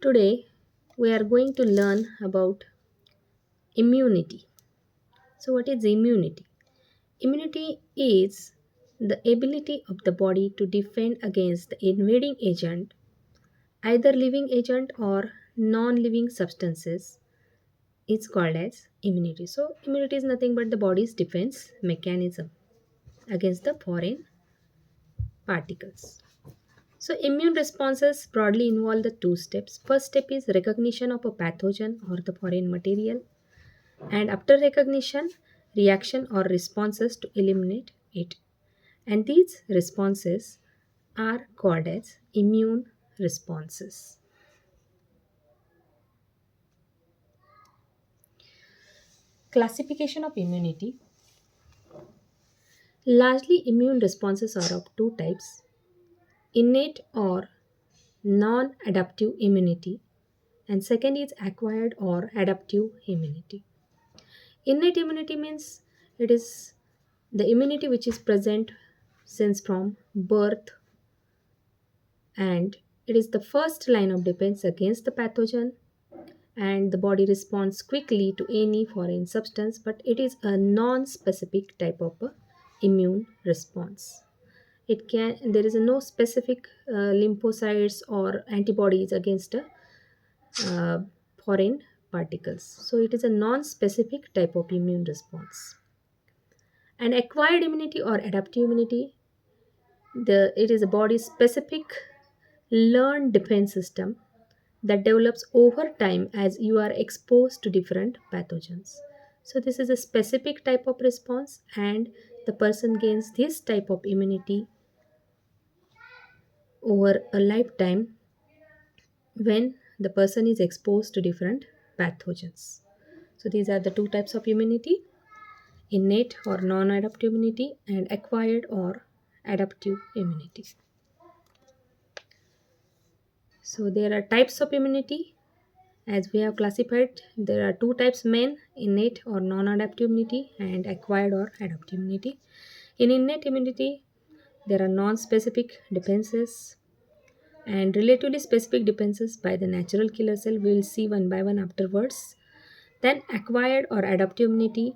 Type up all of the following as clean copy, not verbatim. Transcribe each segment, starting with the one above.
Today, we are going to learn about immunity. So, what is immunity? Immunity is the ability of the body to defend against the invading agent, either living agent or non living substances. It's called as immunity. So, immunity is nothing but the body's defense mechanism against the foreign particles. So, immune responses broadly involve the two steps. First step is recognition of a pathogen or the foreign material, and after recognition, reaction or responses to eliminate it. And these responses are called as immune responses. Classification of immunity. Largely, immune responses are of two types: innate or non adaptive immunity, and second is acquired or adaptive immunity. Innate immunity means it is the immunity which is present since from birth, and it is the first line of defense against the pathogen, and the body responds quickly to any foreign substance, but it is a non-specific type of immune response. It can There is no specific lymphocytes or antibodies against uh, foreign particles, so it is a non-specific type of immune response. And acquired immunity or adaptive immunity, it is a body specific learned defense system that develops over time as you are exposed to different pathogens. So this is a specific type of response, and the person gains this type of immunity over a lifetime when the person is exposed to different pathogens. So these are the two types of immunity: innate or non adaptive immunity, and acquired or adaptive immunity. So there are types of immunity. As we have classified, there are two types: main, innate or non adaptive immunity, and acquired or adaptive immunity. In innate immunity, there are non specific defenses and relatively specific defenses by the natural killer cell. We will see one by one afterwards. Then, acquired or adaptive immunity.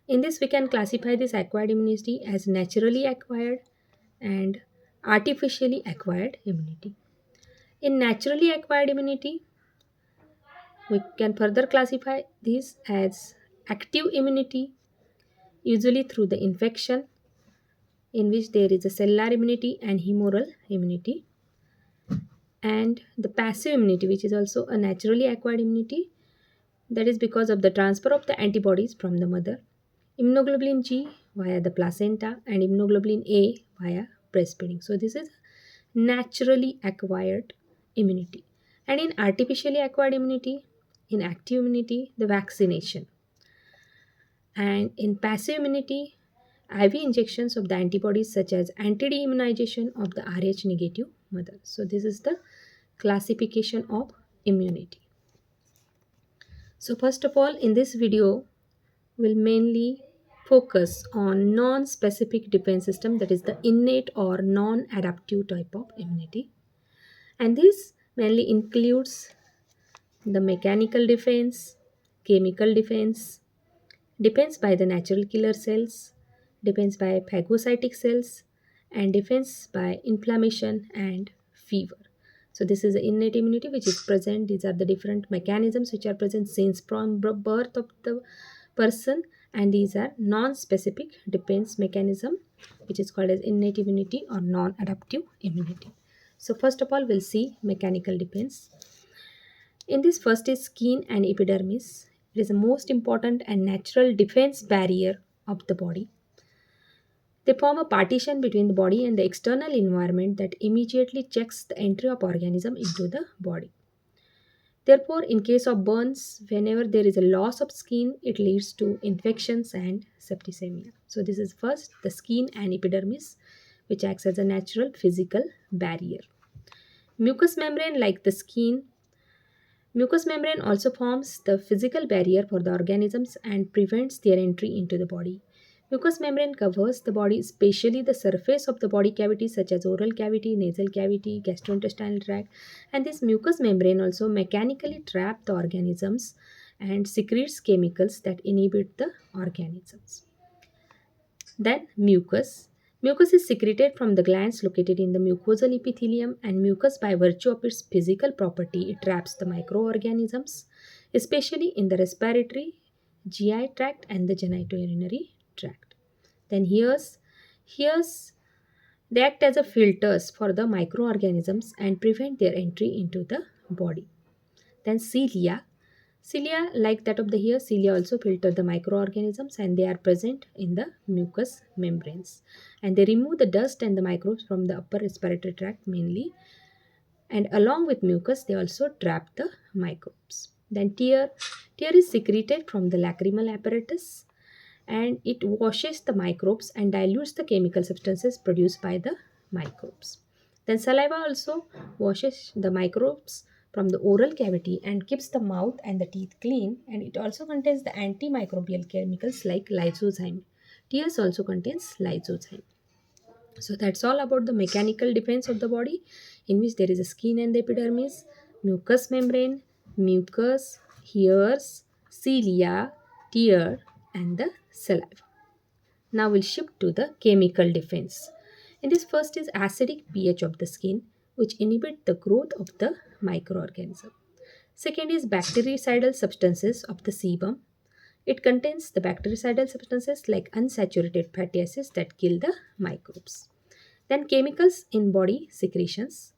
In this, we can classify this acquired immunity as naturally acquired and artificially acquired immunity. In naturally acquired immunity, we can further classify this as active immunity, usually through the infection, in which there is a cellular immunity and humoral immunity, and the passive immunity, which is also a naturally acquired immunity, that is because of the transfer of the antibodies from the mother, immunoglobulin G via the placenta, and immunoglobulin A via breastfeeding. So, this is naturally acquired immunity. And in artificially acquired immunity, in active immunity, the vaccination. And in passive immunity, IV injections of the antibodies such as anti immunization of the Rh negative mother. So, this is the classification of immunity. So, first of all, in this video, we'll mainly focus on non specific defense system, that is the innate or non adaptive type of immunity. And this mainly includes the mechanical defense, chemical defense, defense by the natural killer cells, defense by phagocytic cells, and defense by inflammation and fever. So this is the innate immunity which is present. These are the different mechanisms which are present since from birth of the person, and these are non-specific defense mechanism which is called as innate immunity or non-adaptive immunity. So first of all, we'll see mechanical defense. In this, first is skin and epidermis. It is the most important and natural defense barrier of the body. They form a partition between the body and the external environment that immediately checks the entry of organism into the body. Therefore, in case of burns, whenever there is a loss of skin, it leads to infections and septicemia. So this is first the skin and epidermis, which acts as a natural physical barrier. Mucous membrane, like the skin, mucous membrane also forms the physical barrier for the organisms and prevents their entry into the body. Mucous membrane covers the body, especially the surface of the body cavities such as oral cavity, nasal cavity, gastrointestinal tract. And this mucous membrane also mechanically trap the organisms and secretes chemicals that inhibit the organisms. Then mucus. Mucus is secreted from the glands located in the mucosal epithelium, and mucus, by virtue of its physical property, it traps the microorganisms, especially in the respiratory, GI tract, and the genitourinary tract. Then here's they act as a filters for the microorganisms and prevent their entry into the body. Then cilia. Cilia, like that of the hair, cilia also filter the microorganisms and they are present in the mucous membranes. And they remove the dust and the microbes from the upper respiratory tract mainly. And along with mucus, they also trap the microbes. Then tear. Tear is secreted from the lacrimal apparatus and it washes the microbes and dilutes the chemical substances produced by the microbes. Then saliva also washes the microbes from the oral cavity and keeps the mouth and the teeth clean, and it also contains the antimicrobial chemicals like lysozyme. Tears also contains lysozyme. So that's all about the mechanical defense of the body, in which there is a skin and the epidermis, mucous membrane, mucus, hairs, cilia, tear, and the saliva. Now we'll shift to the chemical defense. In this first is acidic pH of the skin, which inhibit the growth of the microorganism. Second is bactericidal substances of the sebum. It contains the bactericidal substances like unsaturated fatty acids that kill the microbes. Then chemicals in body secretions.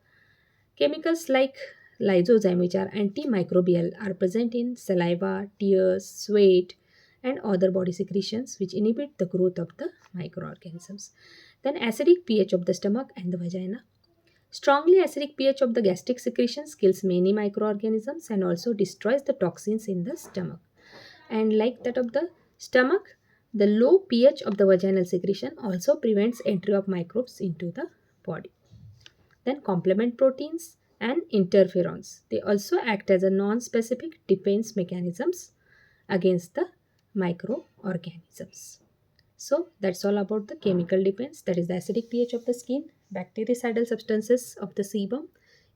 Chemicals like lysozyme, which are antimicrobial, are present in saliva, tears, sweat, and other body secretions which inhibit the growth of the microorganisms. Then acidic pH of the stomach and the vagina. Strongly acidic pH of the gastric secretions kills many microorganisms and also destroys the toxins in the stomach. And like that of the stomach, the low pH of the vaginal secretion also prevents entry of microbes into the body. Then complement proteins and interferons. They also act as a non-specific defense mechanisms against the microorganisms. So that's all about the chemical defense, that is the acidic pH of the skin, bactericidal substances of the sebum,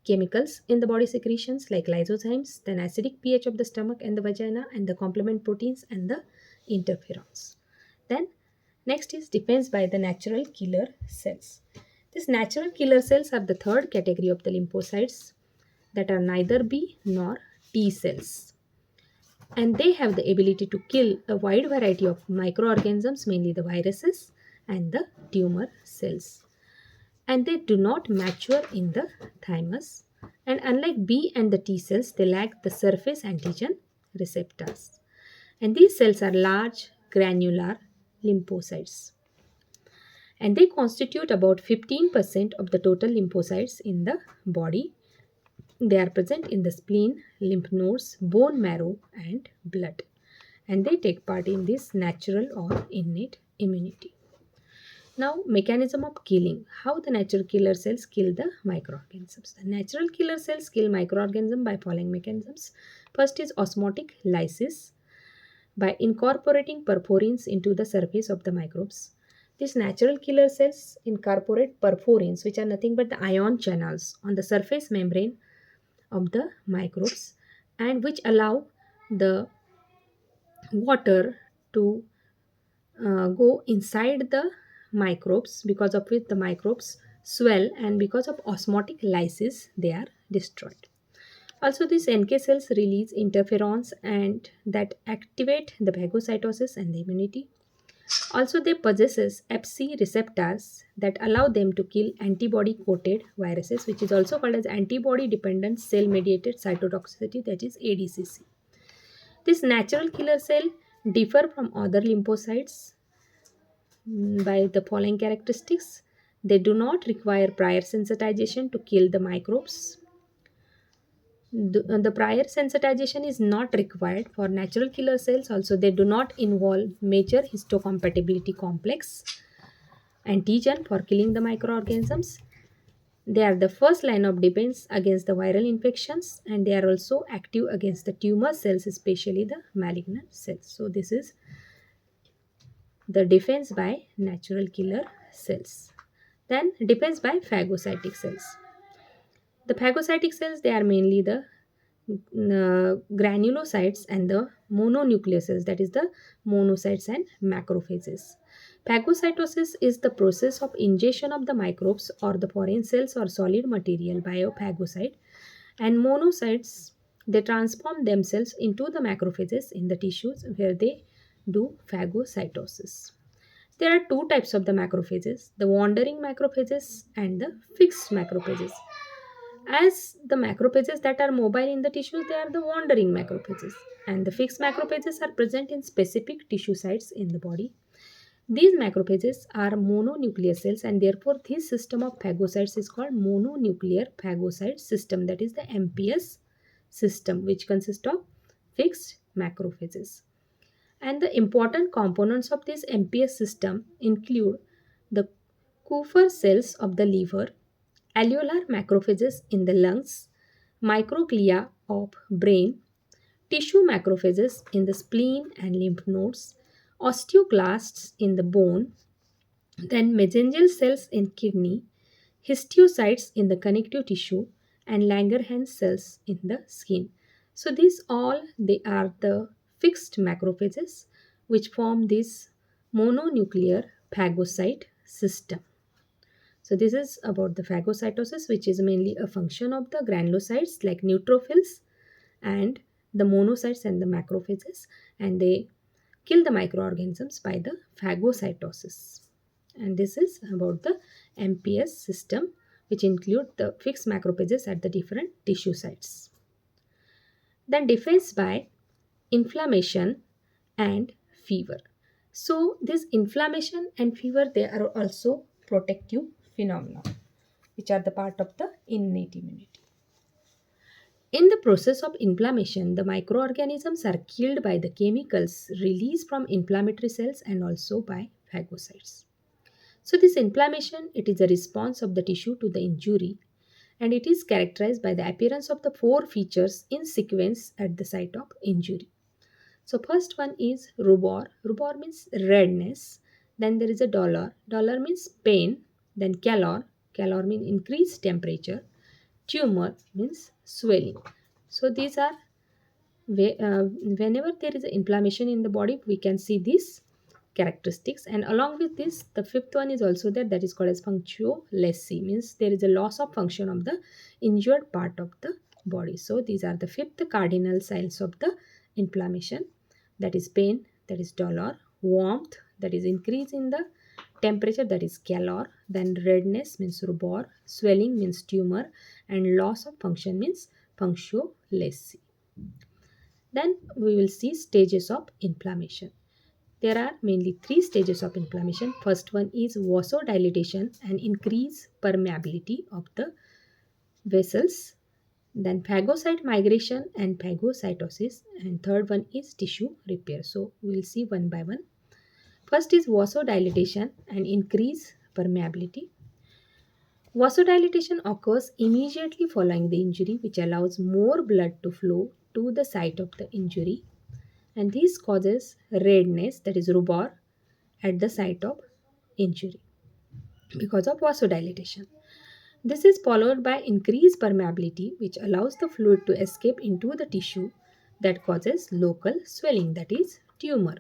chemicals in the body secretions like lysozymes, then acidic pH of the stomach and the vagina, and the complement proteins and the interferons. Then next is defense by the natural killer cells. These natural killer cells are the third category of the lymphocytes that are neither B nor T cells. And they have the ability to kill a wide variety of microorganisms, mainly the viruses and the tumor cells. And they do not mature in the thymus. And unlike B and the T cells, they lack the surface antigen receptors. And these cells are large granular lymphocytes, and they constitute about 15% of the total lymphocytes in the body. They are present in the spleen, lymph nodes, bone marrow, and blood, and they take part in this natural or innate immunity. Now, mechanism of killing. How the natural killer cells kill the microorganisms. The natural killer cells kill microorganisms by following mechanisms. First is osmotic lysis, by incorporating perforins into the surface of the microbes. These natural killer cells incorporate perforins, which are nothing but the ion channels on the surface membrane of the microbes, and which allow the water to go inside the microbes, because of which the microbes swell, and because of osmotic lysis they are destroyed. Also, these NK cells release interferons and that activate the phagocytosis and the immunity. Also, they possesses Fc receptors that allow them to kill antibody-coated viruses, which is also called as antibody-dependent cell-mediated cytotoxicity, that is ADCC. This natural killer cell differ from other lymphocytes by the following characteristics. They do not require prior sensitization to kill the microbes. The prior sensitization is not required for natural killer cells. Also, they do not involve major histocompatibility complex antigen for killing the microorganisms. They are the first line of defense against the viral infections, and they are also active against the tumor cells, especially the malignant cells. So this is the defense by natural killer cells. Then defense by phagocytic cells. The phagocytic cells, they are mainly the granulocytes and the mononuclear cells, that is the monocytes and macrophages. Phagocytosis is the process of ingestion of the microbes or the foreign cells or solid material by a phagocyte, and monocytes, they transform themselves into the macrophages in the tissues where they do phagocytosis. There are two types of the macrophages, the wandering macrophages and the fixed macrophages. As the macrophages that are mobile in the tissues, they are the wandering macrophages, and the fixed macrophages are present in specific tissue sites in the body. These macrophages are mononuclear cells, and therefore, this system of phagocytes is called mononuclear phagocyte system, that is the MPS system, which consists of fixed macrophages. And the important components of this MPS system include the Kupffer cells of the liver, alveolar macrophages in the lungs, microglia of brain, tissue macrophages in the spleen and lymph nodes, osteoclasts in the bone, then mesangial cells in kidney, histiocytes in the connective tissue, and Langerhans cells in the skin. So these all, they are the fixed macrophages which form this mononuclear phagocyte system. So this is about the phagocytosis, which is mainly a function of the granulocytes like neutrophils and the monocytes and the macrophages, and they kill the microorganisms by the phagocytosis. And this is about the MPS system, which include the fixed macrophages at the different tissue sites. Then defense by inflammation and fever. So this inflammation and fever, they are also protective phenomena, which are the part of the innate immunity. In the process of inflammation, the microorganisms are killed by the chemicals released from inflammatory cells and also by phagocytes. So this inflammation, it is a response of the tissue to the injury, and it is characterized by the appearance of the four features in sequence at the site of injury. So first one is rubor. Rubor means redness. Then there is a dolor. Dolor means pain. Then calor. Calor means increased temperature. Tumor means swelling. So these are whenever there is an inflammation in the body, we can see these characteristics. And along with this, the fifth one is also there, that is called as functio laesae, means there is a loss of function of the injured part of the body. So these are the fifth cardinal signs of the inflammation, that is pain, that is dolor, warmth, that is increase in the temperature, that is calor, then redness means rubor, swelling means tumor, and loss of function means functio laesae. Then we will see stages of inflammation. There are mainly three stages of inflammation. First one is vasodilatation and increase permeability of the vessels. Then phagocyte migration and phagocytosis. And third one is tissue repair. So we will see one by one. First is vasodilatation and increase permeability. Vasodilatation occurs immediately following the injury, which allows more blood to flow to the site of the injury, and this causes redness, that is rubor, at the site of injury because of vasodilatation. This is followed by increased permeability, which allows the fluid to escape into the tissue, that causes local swelling, that is tumor,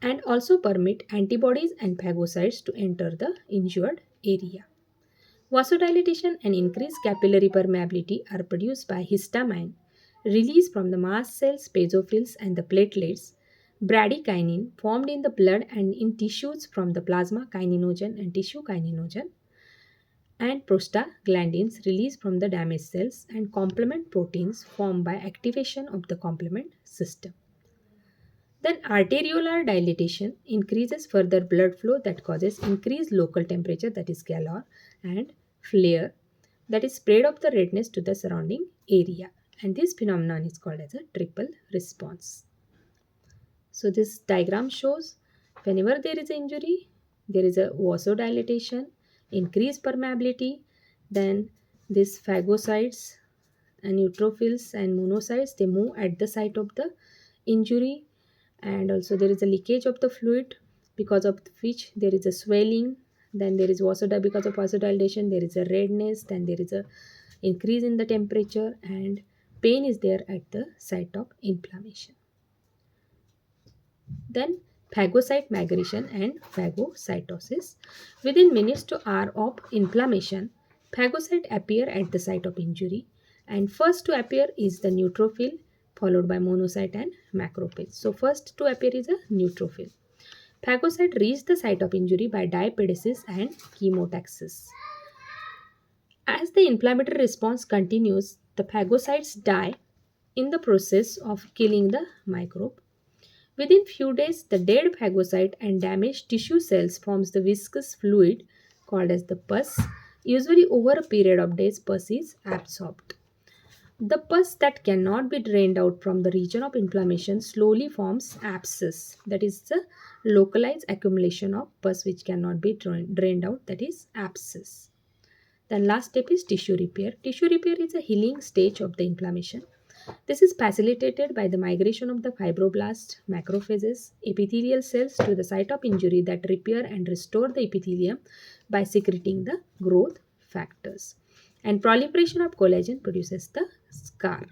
and also permit antibodies and phagocytes to enter the injured area. Vasodilatation and increased capillary permeability are produced by histamine released from the mast cells, basophils, and the platelets, bradykinin formed in the blood and in tissues from the plasma kininogen and tissue kininogen, and prostaglandins released from the damaged cells, and complement proteins formed by activation of the complement system. Then arteriolar dilatation increases further blood flow, that causes increased local temperature, that is calor, and flare, that is spread of the redness to the surrounding area. And this phenomenon is called as a triple response. So this diagram shows whenever there is an injury, there is a vasodilatation, increased permeability, then these phagocytes and neutrophils and monocytes, they move at the site of the injury, and also there is a leakage of the fluid, because of which there is a swelling, then there is because of vasodilation there is a redness, then there is a increase in the temperature, and pain is there at the site of inflammation. Then phagocyte migration and phagocytosis. Within minutes to hour of inflammation, phagocyte appear at the site of injury, and first to appear is the neutrophil, followed by monocyte and macrophage. So first to appear is a neutrophil. Phagocyte reach the site of injury by diapedesis and chemotaxis. As the inflammatory response continues, the phagocytes die in the process of killing the microbe. Within few days, the dead phagocyte and damaged tissue cells forms the viscous fluid called as the pus. Usually over a period of days, pus is absorbed. The pus that cannot be drained out from the region of inflammation slowly forms abscess. That is the localized accumulation of pus which cannot be drained out. That is abscess. Then last step is tissue repair. Tissue repair is a healing stage of the inflammation. This is facilitated by the migration of the fibroblast, macrophages, epithelial cells to the site of injury that repair and restore the epithelium by secreting the growth factors. And proliferation of collagen produces the scar.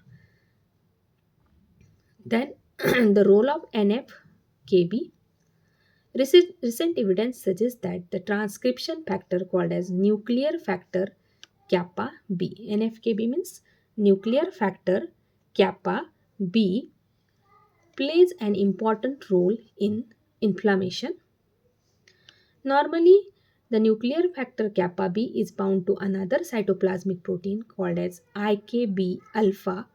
Then the role of NF-kB. Recent evidence suggests that the transcription factor called as nuclear factor kappa B. NF-kB means nuclear factor kappa B plays an important role in inflammation. Normally, the nuclear factor kappa B is bound to another cytoplasmic protein called as IKB alpha,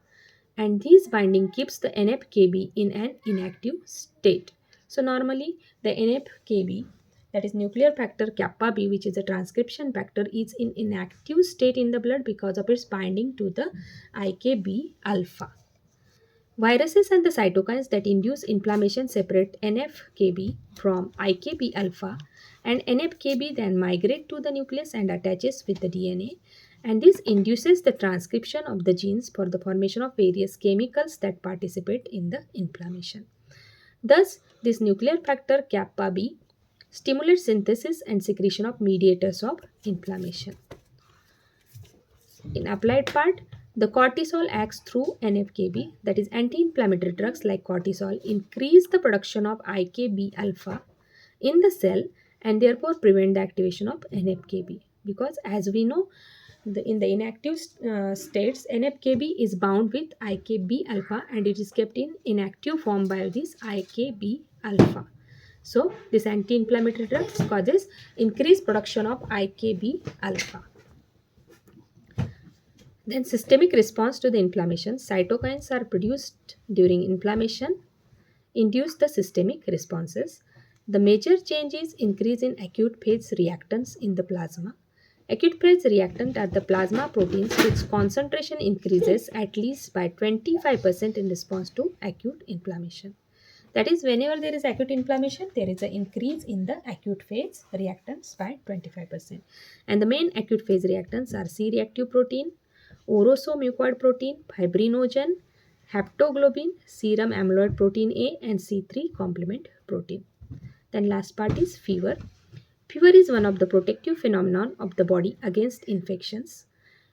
and this binding keeps the NFKB in an inactive state. So normally the NFKB, that is nuclear factor kappa B, which is a transcription factor, is in inactive state in the blood because of its binding to the IKB alpha. Viruses and the cytokines that induce inflammation separate NFKB from IKB alpha, and NFKB then migrate to the nucleus and attaches with the DNA, and this induces the transcription of the genes for the formation of various chemicals that participate in the inflammation. Thus, this nuclear factor kappa B stimulates synthesis and secretion of mediators of inflammation. In applied part, the cortisol acts through NFKB, that is anti-inflammatory drugs like cortisol increase the production of IKB alpha in the cell and therefore prevent the activation of NFKB, because as we know, in the inactive states, NFKB is bound with IKB alpha and it is kept in inactive form by this IKB alpha. So this anti-inflammatory drugs causes increased production of IKB alpha. Then systemic response to the inflammation. Cytokines are produced during inflammation, induce the systemic responses. The major change is increase in acute phase reactants in the plasma. Acute phase reactant are the plasma proteins which concentration increases at least by 25% in response to acute inflammation. That is, whenever there is acute inflammation, there is an increase in the acute phase reactants by 25%. And the main acute phase reactants are C-reactive protein, oroso-mucoid protein, fibrinogen, haptoglobin, serum amyloid protein A, and C3 complement protein. Then last part is fever. Fever is one of the protective phenomenon of the body against infections.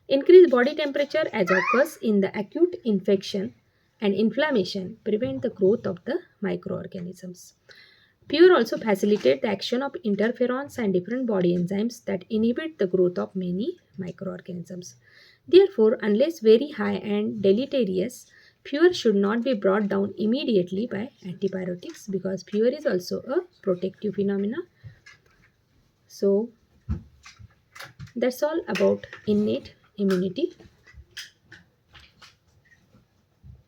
Increased body temperature as occurs in the acute infection and inflammation prevent the growth of the microorganisms. Fever also facilitates the action of interferons and different body enzymes that inhibit the growth of many microorganisms. Therefore, unless very high and deleterious, fever should not be brought down immediately by antibiotics because fever is also a protective phenomena. So, that's all about innate immunity.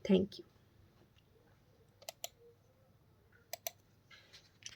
Thank you.